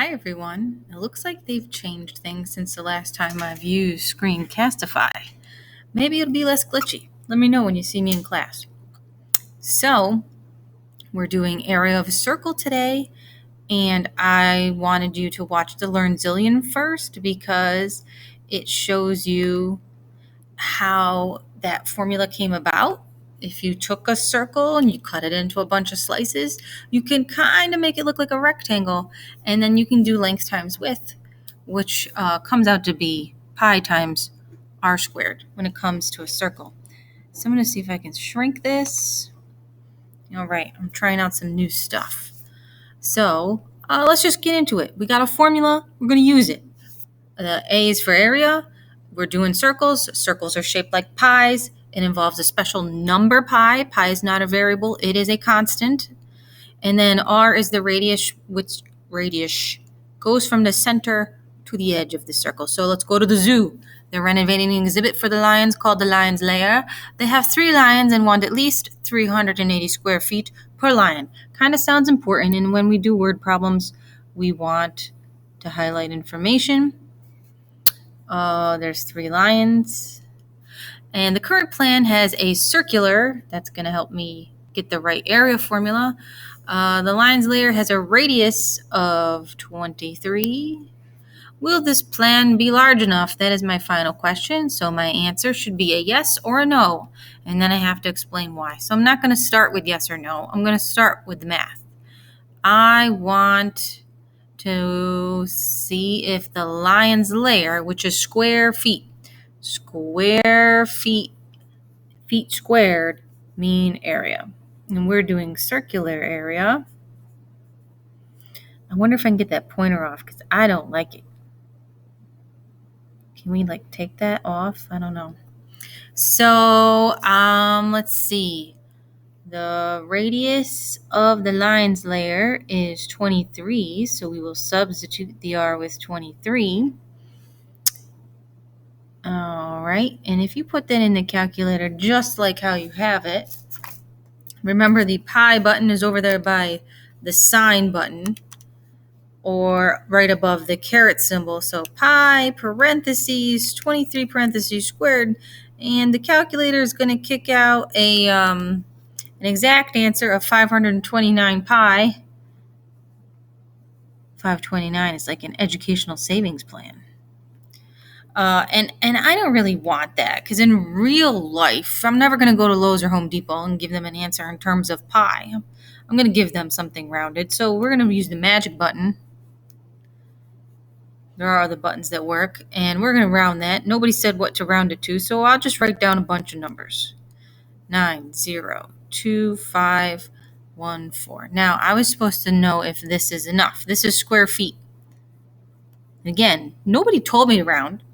Hi everyone. It looks like they've changed things since the last time I've used Screencastify. Maybe it'll be less glitchy. Let me know when you see me in class. So, we're doing area of a circle today, and I wanted you to watch the Learn Zillion first because it shows you how that formula came about. If you took a circle and you cut it into a bunch of slices, you can kind of make it look like a rectangle, and then you can do length times width, which comes out to be pi times r squared when it comes to a circle. So I'm going to see if I can shrink this. All right, I'm trying out some new stuff. So let's just get into it. We got a formula. We're going to use it. The A is for area. We're doing circles. Circles are shaped like pies. It involves a special number pi. Pi is not a variable. It is a constant. And then R is the radius, which radius goes from the center to the edge of the circle. So let's go to the zoo. They're renovating an exhibit for the lions called the Lion's Lair. They have 3 lions and want at least 380 square feet per lion. Kind of sounds important. And when we do word problems, we want to highlight information. There's 3 lions. And the current plan has a circular. That's going to help me get the right area formula. The lion's lair has a radius of 23. Will this plan be large enough? That is my final question. So my answer should be a yes or a no. And then I have to explain why. So I'm not going to start with yes or no. I'm going to start with the math. I want to see if the lion's lair, which is square feet squared mean area. And we're doing circular area. I wonder if I can get that pointer off because I don't like it. Can we take that off? I don't know. So let's see. The radius of the lion's lair is 23, so we will substitute the r with 23. All right, and if you put that in the calculator just like how you have it, remember the pi button is over there by the sign button or right above the caret symbol. So pi parentheses 23 parentheses squared, and the calculator is going to kick out an exact answer of 529 pi. 529 is like an educational savings plan. And I don't really want that because in real life, I'm never going to go to Lowe's or Home Depot and give them an answer in terms of pi. I'm going to give them something rounded. So we're going to use the magic button. There are other buttons that work, and we're going to round that. Nobody said what to round it to, so I'll just write down a bunch of numbers. 9, 0, 2, 5, 1, 4. Now, I was supposed to know if this is enough. This is square feet. Again, nobody told me to round.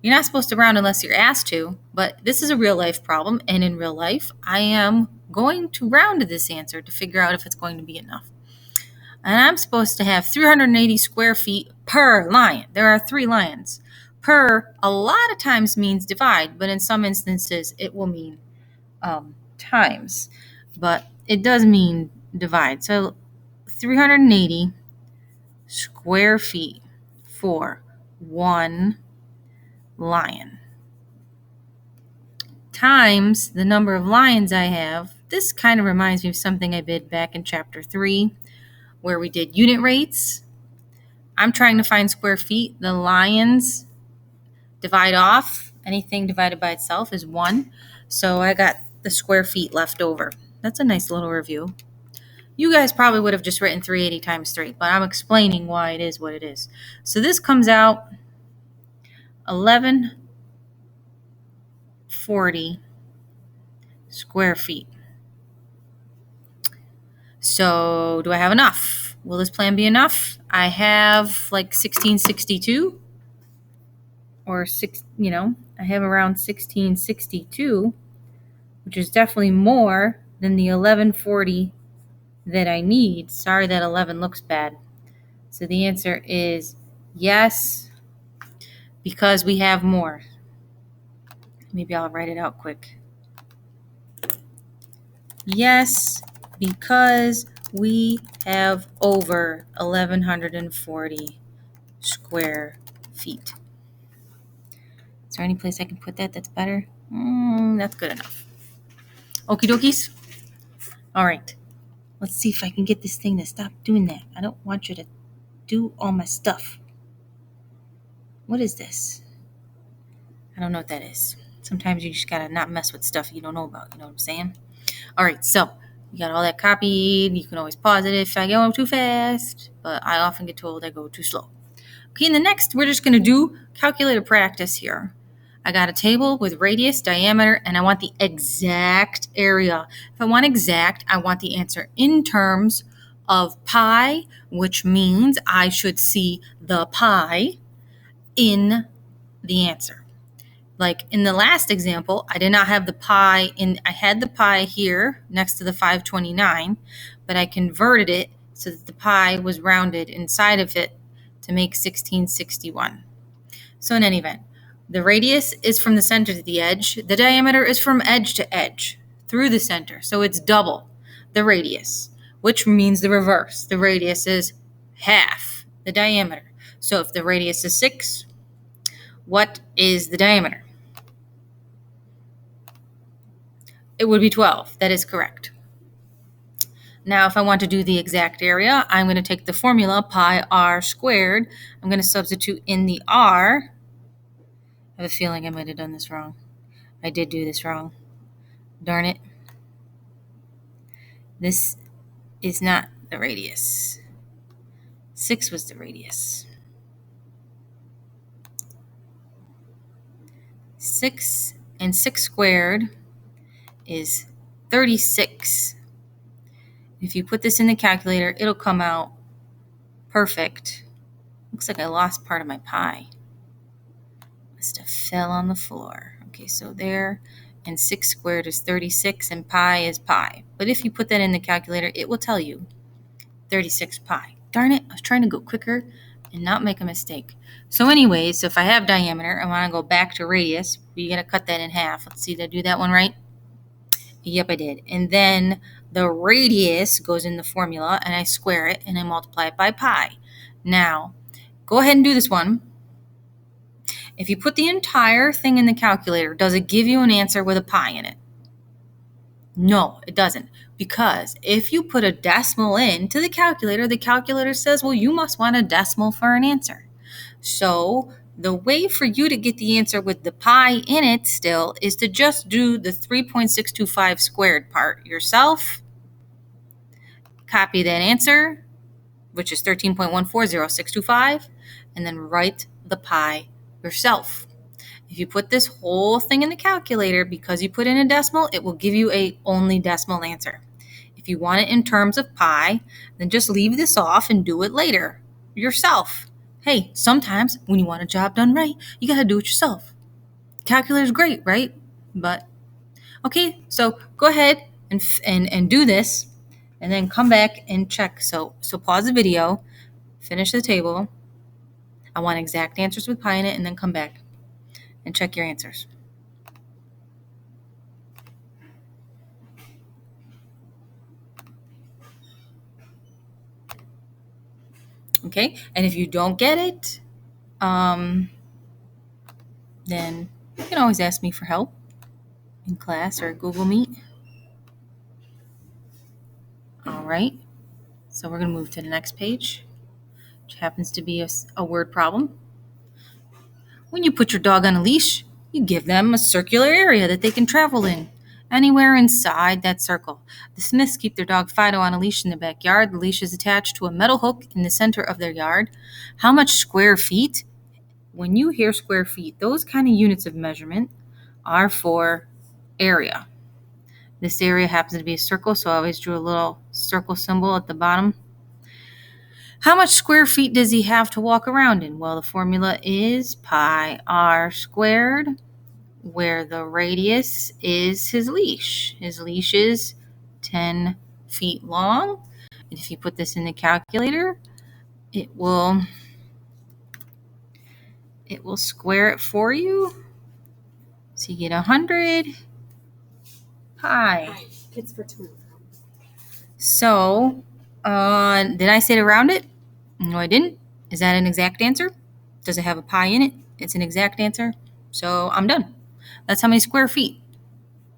You're not supposed to round unless you're asked to, but this is a real life problem, and in real life, I am going to round this answer to figure out if it's going to be enough. And I'm supposed to have 380 square feet per lion. There are 3 lions. Per a lot of times means divide, but in some instances it will mean times. But it does mean divide. So 380 square feet for 1 lion times the number of lions I have. This kind of reminds me of something I did back in chapter 3 where we did unit rates. I'm trying to find square feet. The lions divide off. Anything divided by itself is 1. So I got the square feet left over. That's a nice little review. You guys probably would have just written 380 times 3, but I'm explaining why it is what it is. So this comes out 1140 square feet. So do I have enough? Will this plan be enough? I have 1662 or I have around 1662, which is definitely more than the 1140 that I need. Sorry that 11 looks bad. So the answer is yes, because we have more. Maybe I'll write it out quick. Yes, because we have over 1,140 square feet. Is there any place I can put that that's better? That's good enough. Okie dokies. All right. Let's see if I can get this thing to stop doing that. I don't want you to do all my stuff. What is this? I don't know what that is. Sometimes you just gotta not mess with stuff you don't know about. You know what I'm saying? All right. So you got all that copied. You can always pause it if I go too fast, but I often get told I go too slow. Okay, in the next, we're just going to do calculator practice here. I got a table with radius, diameter, and I want the exact area. If I want exact, I want the answer in terms of pi, which means I should see the pi in the answer. Like in the last example, I did not have the pi in, I had the pi here next to the 529, but I converted it so that the pi was rounded inside of it to make 1661. So in any event, the radius is from the center to the edge. The diameter is from edge to edge through the center. So it's double the radius, which means the reverse. The radius is half the diameter. So if the radius is 6, what is the diameter? It would be 12. That is correct. Now, if I want to do the exact area, I'm going to take the formula pi r squared. I'm going to substitute in the r. I have a feeling I might have done this wrong. I did do this wrong. Darn it. This is not the radius. 6 was the radius. 6 and 6 squared is 36. If you put this in the calculator, it'll come out perfect. Looks like I lost part of my pi. Must have fell on the floor. Okay, so there, and 6 squared is 36, and pi is pi. But if you put that in the calculator, it will tell you 36 pi. Darn it, I was trying to go quicker and not make a mistake. So anyways, so if I have diameter, I want to go back to radius. We're going to cut that in half. Let's see, did I do that one right? Yep, I did. And then the radius goes in the formula, and I square it, and I multiply it by pi. Now, go ahead and do this one. If you put the entire thing in the calculator, does it give you an answer with a pi in it? No, it doesn't. Because if you put a decimal into the calculator says, well, you must want a decimal for an answer. So the way for you to get the answer with the pi in it still is to just do the 3.625 squared part yourself. Copy that answer, which is 13.140625, and then write the pi yourself. If you put this whole thing in the calculator, because you put in a decimal, it will give you a only decimal answer. If you want it in terms of pi, then just leave this off and do it later yourself. Hey, sometimes when you want a job done right, you got to do it yourself. Calculator's great, right? But, okay, so go ahead and do this, and then come back and check. So pause the video, finish the table. I want exact answers with pi in it, and then come back and check your answers. Okay, and if you don't get it, then you can always ask me for help in class or Google Meet. All right, so we're going to move to the next page, which happens to be a word problem. When you put your dog on a leash, you give them a circular area that they can travel in, anywhere inside that circle. The Smiths keep their dog Fido on a leash in the backyard. The leash is attached to a metal hook in the center of their yard. How much square feet? When you hear square feet, those kind of units of measurement are for area. This area happens to be a circle, so I always drew a little circle symbol at the bottom. How much square feet does he have to walk around in? Well, the formula is pi r squared, where the radius is his leash. His leash is 10 feet long. And if you put this in the calculator, it will square it for you. So you get 100 pi. It's for tomorrow. So Did I say to round it? No, I didn't. Is that an exact answer? Does it have a pi in it? It's an exact answer. So I'm done. That's how many square feet.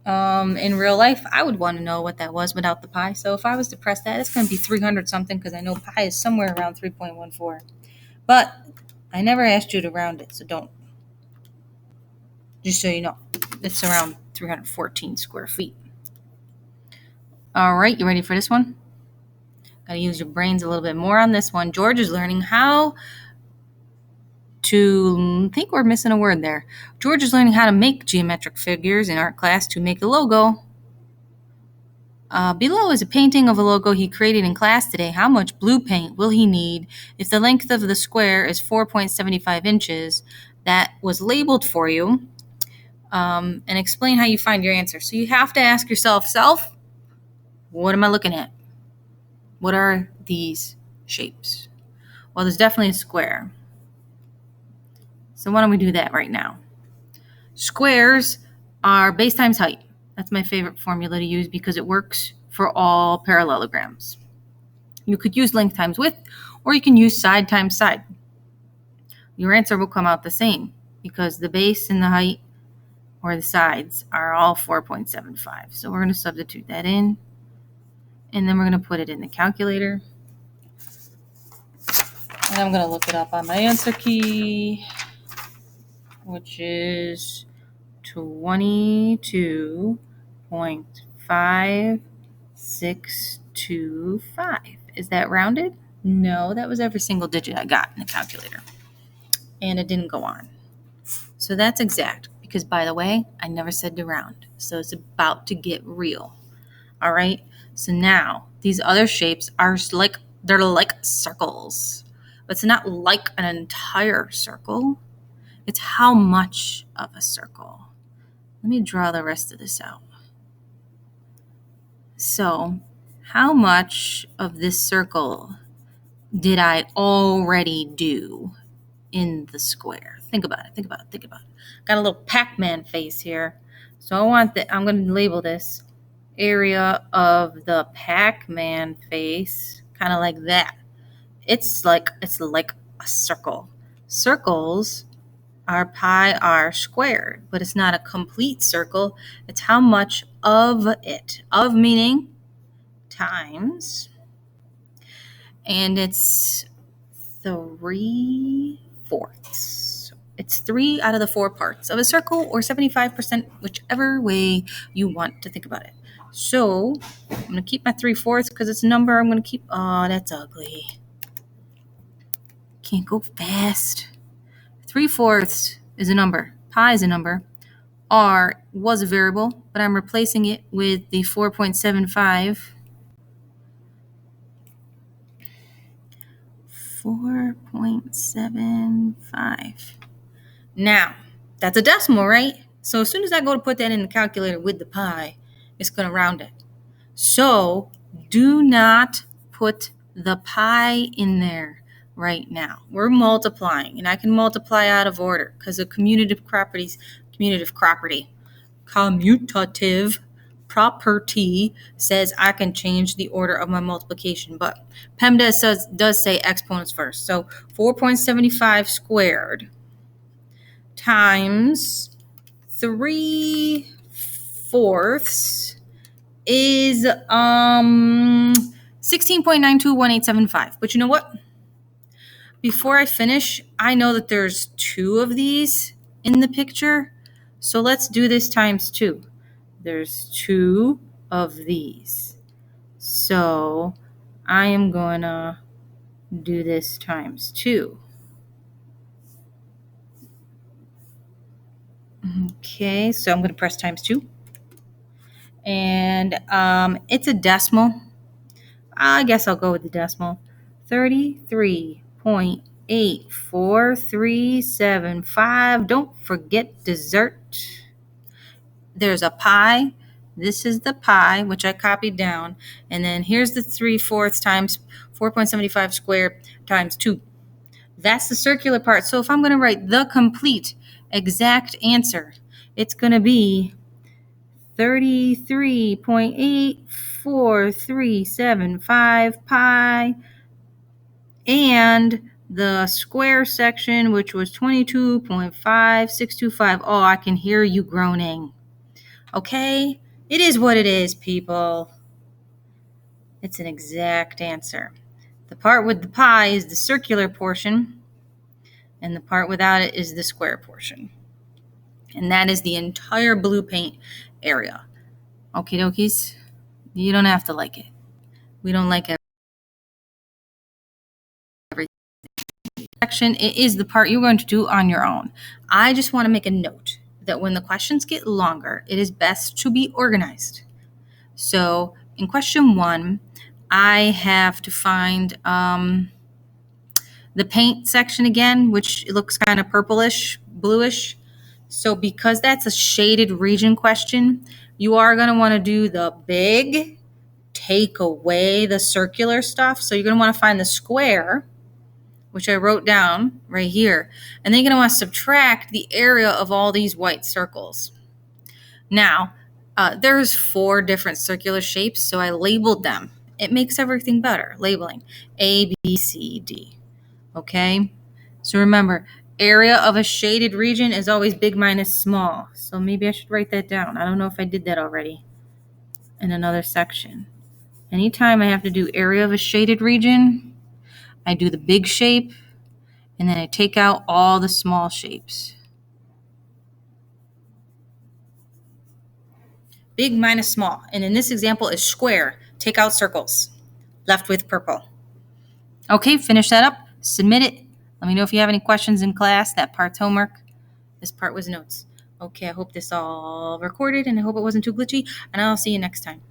In real life, I would want to know what that was without the pi. So if I was to press that, it's going to be 300 something because I know pi is somewhere around 3.14. But I never asked you to round it, so don't. Just so you know, it's around 314 square feet. All right, you ready for this one? Got to use your brains a little bit more on this one. George is learning how to, I think we're missing a word there. George is learning how to make geometric figures in art class to make a logo. Below is a painting of a logo he created in class today. How much blue paint will he need if the length of the square is 4.75 inches? That was labeled for you. And explain how you find your answer. So you have to ask yourself, what am I looking at? What are these shapes? Well, there's definitely a square. So why don't we do that right now? Squares are base times height. That's my favorite formula to use because it works for all parallelograms. You could use length times width, or you can use side times side. Your answer will come out the same because the base and the height or the sides are all 4.75. So we're going to substitute that in, and then we're going to put it in the calculator. And I'm going to look it up on my answer key, which is 22.5625. Is that rounded? No, that was every single digit I got in the calculator. And it didn't go on. So that's exact because, by the way, I never said to round. So it's about to get real. All right. So now these other shapes are they're like circles. But it's not like an entire circle. It's how much of a circle. Let me draw the rest of this out. So, how much of this circle did I already do in the square? Think about it. Got a little Pac-Man face here. So I'm going to label this area of the Pac-Man face, kind of like that. It's like a circle. Circles are pi r squared, but it's not a complete circle. It's how much of it. Of meaning times. And it's 3/4. It's 3 out of the 4 parts of a circle, or 75%, whichever way you want to think about it. So I'm going to keep my 3/4 because it's a number. I'm going to keep, oh, that's ugly. Can't go fast. 3/4 is a number. Pi is a number. R was a variable, but I'm replacing it with the 4.75. 4.75. Now, that's a decimal, right? So as soon as I go to put that in the calculator with the pi, it's going to round it. So do not put the pi in there right now. We're multiplying, and I can multiply out of order because of commutative property says I can change the order of my multiplication, but PEMDAS does say exponents first. So 4.75 squared times 3/4 is 16.921875. But you know what? Before I finish, I know that there's 2 of these in the picture. So let's do this times 2. There's 2 of these. So I am going to do this times 2. Okay, so I'm going to press times 2. And it's a decimal. I guess I'll go with the decimal. 33.84375. Don't forget dessert. There's a pi. This is the pi, which I copied down. And then here's the 3/4 times 4.75 squared times 2. That's the circular part. So if I'm going to write the complete exact answer, it's going to be 33.84375 pi, and the square section, which was 22.5625. Oh, I can hear you groaning. Okay? It is what it is, people. It's an exact answer. The part with the pi is the circular portion, and the part without it is the square portion. And that is the entire blue paint area. Okie dokies. You don't have to like it. We don't like everything. Section, it is the part you're going to do on your own. I just want to make a note that when the questions get longer, it is best to be organized. So in question 1, I have to find the paint section again, which looks kind of purplish, bluish. So because that's a shaded region question, you are going to want to do the big, take away the circular stuff. So you're going to want to find the square, which I wrote down right here. And then you're going to want to subtract the area of all these white circles. Now, there's 4 different circular shapes, so I labeled them. It makes everything better, labeling A, B, C, D. Okay? So remember, area of a shaded region is always big minus small. So maybe I should write that down. I don't know if I did that already in another section. Anytime I have to do area of a shaded region, I do the big shape, and then I take out all the small shapes. Big minus small. And in this example is square. Take out circles. Left with purple. Okay, finish that up. Submit it. Let me know if you have any questions in class. That part's homework. This part was notes. Okay, I hope this all recorded, and I hope it wasn't too glitchy, and I'll see you next time.